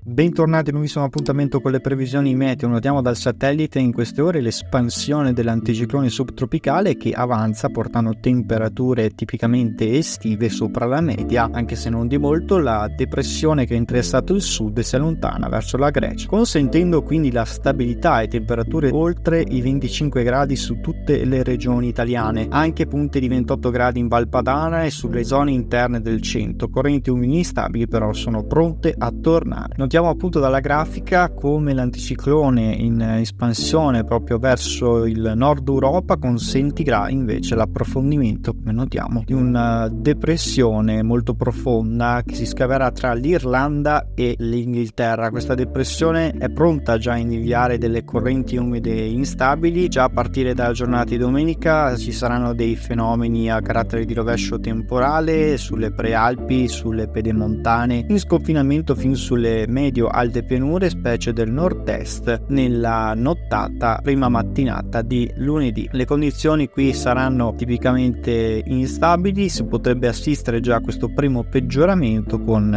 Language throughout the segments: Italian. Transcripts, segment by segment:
Bentornati a un nuovissimo appuntamento con le previsioni meteo. Notiamo dal satellite in queste ore l'espansione dell'anticiclone subtropicale che avanza portando temperature tipicamente estive sopra la media, anche se non di molto. La depressione che ha interessato il sud si allontana verso la Grecia, consentendo quindi la stabilità e temperature oltre i 25 gradi su tutte le regioni italiane, anche punte di 28 gradi in Val Padana e sulle zone interne del centro. Correnti umidi instabili però sono pronte a tornare. Notiamo appunto dalla grafica come l'anticiclone in espansione proprio verso il nord Europa consentirà invece l'approfondimento, come notiamo, di una depressione molto profonda che si scaverà tra l'Irlanda e l'Inghilterra. Questa depressione è pronta già a inviare delle correnti umide instabili. Già a partire dalla giornata di domenica ci saranno dei fenomeni a carattere di rovescio temporale sulle prealpi, sulle pedemontane, in sconfinamento fin sulle medio-alte pianure, specie del nord-est, nella nottata prima mattinata di lunedì. Le condizioni qui saranno tipicamente instabili, si potrebbe assistere già a questo primo peggioramento con,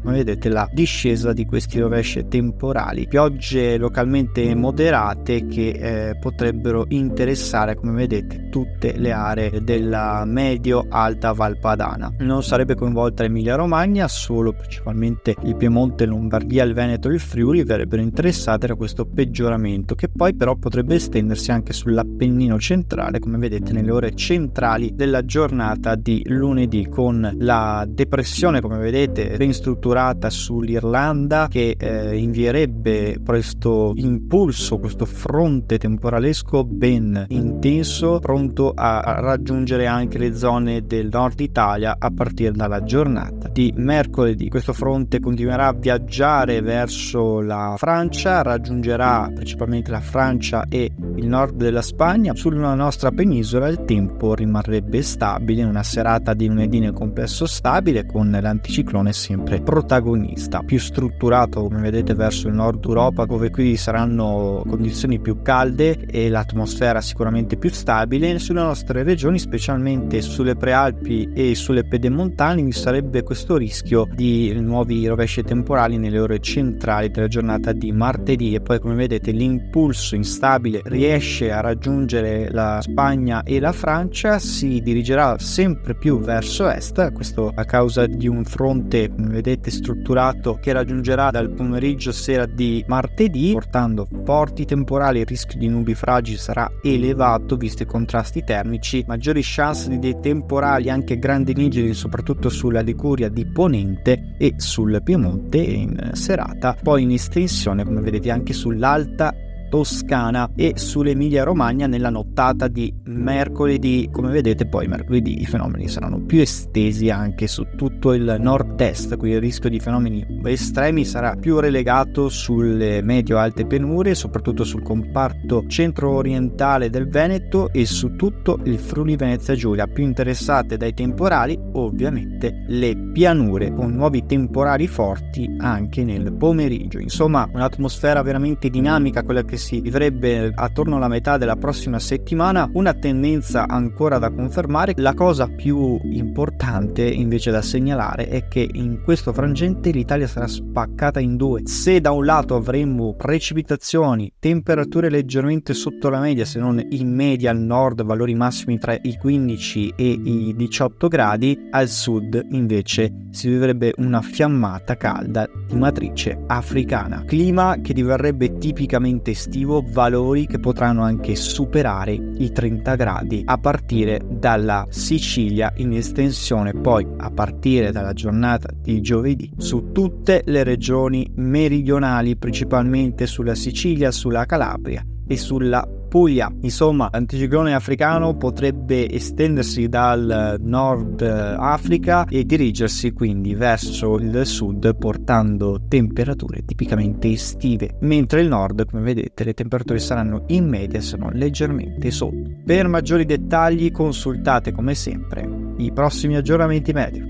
come vedete, la discesa di questi rovesci temporali, piogge localmente moderate che potrebbero interessare, come vedete, tutte le aree della medio-alta Val Padana. Non sarebbe coinvolta Emilia Romagna, solo principalmente il Piemonte, Lombardia, il Veneto e il Friuli verrebbero interessate da questo peggioramento, che poi però potrebbe estendersi anche sull'Appennino centrale, come vedete nelle ore centrali della giornata di lunedì, con la depressione, come vedete, ben strutturata sull'Irlanda, che invierebbe questo impulso, questo fronte temporalesco ben intenso, pronto a raggiungere anche le zone del nord Italia a partire dalla giornata di mercoledì. Questo fronte continuerà a viaggiare verso la Francia, raggiungerà principalmente la Francia e il nord della Spagna. Sulla nostra penisola il tempo rimarrebbe stabile, una serata di lunedì nel complesso stabile, con l'anticiclone sempre protagonista, più strutturato come vedete verso il nord Europa, dove qui saranno condizioni più calde e l'atmosfera sicuramente più stabile. Sulle nostre regioni, specialmente sulle prealpi e sulle pedemontane, vi sarebbe questo rischio di nuovi rovesci temporali nelle ore centrali della giornata di martedì, e poi come vedete l'impulso instabile riesce a raggiungere la Spagna e la Francia, si dirigerà sempre più verso est, questo a causa di un fronte, come vedete, strutturato, che raggiungerà dal pomeriggio sera di martedì, portando forti temporali. Il rischio di nubi fragili sarà elevato visto i contrasti termici, maggiori chance di dei temporali anche grandinigeni soprattutto sulla Liguria di Ponente e sul Piemonte in serata, poi in estensione come vedete anche sull'Alta Toscana e sull'Emilia Romagna nella nottata di mercoledì. Come vedete poi mercoledì i fenomeni saranno più estesi anche su tutto il nord-est, qui il rischio di fenomeni estremi sarà più relegato sulle medio-alte pianure, soprattutto sul comparto centro-orientale del Veneto e su tutto il Friuli Venezia Giulia. Più interessate dai temporali ovviamente le pianure, con nuovi temporali forti anche nel pomeriggio. Insomma, un'atmosfera veramente dinamica quella che si vivrebbe attorno alla metà della prossima settimana, una tendenza ancora da confermare. La cosa più importante invece da segnalare è che in questo frangente l'Italia sarà spaccata in due. Se da un lato avremo precipitazioni, temperature leggermente sotto la media, se non in media al nord, valori massimi tra i 15 e i 18 gradi, al sud invece si vivrebbe una fiammata calda di matrice africana, clima che diverrebbe tipicamente estivo, valori che potranno anche superare i 30 gradi a partire dalla Sicilia in estensione, poi a partire dalla giornata di giovedì su tutte le regioni meridionali, principalmente sulla Sicilia, sulla Calabria e sulla Puglia. Insomma, l'anticiclone africano potrebbe estendersi dal nord Africa e dirigersi quindi verso il sud, portando temperature tipicamente estive, mentre il nord, come vedete, le temperature saranno in media se non leggermente sotto. Per maggiori dettagli consultate come sempre i prossimi aggiornamenti meteo.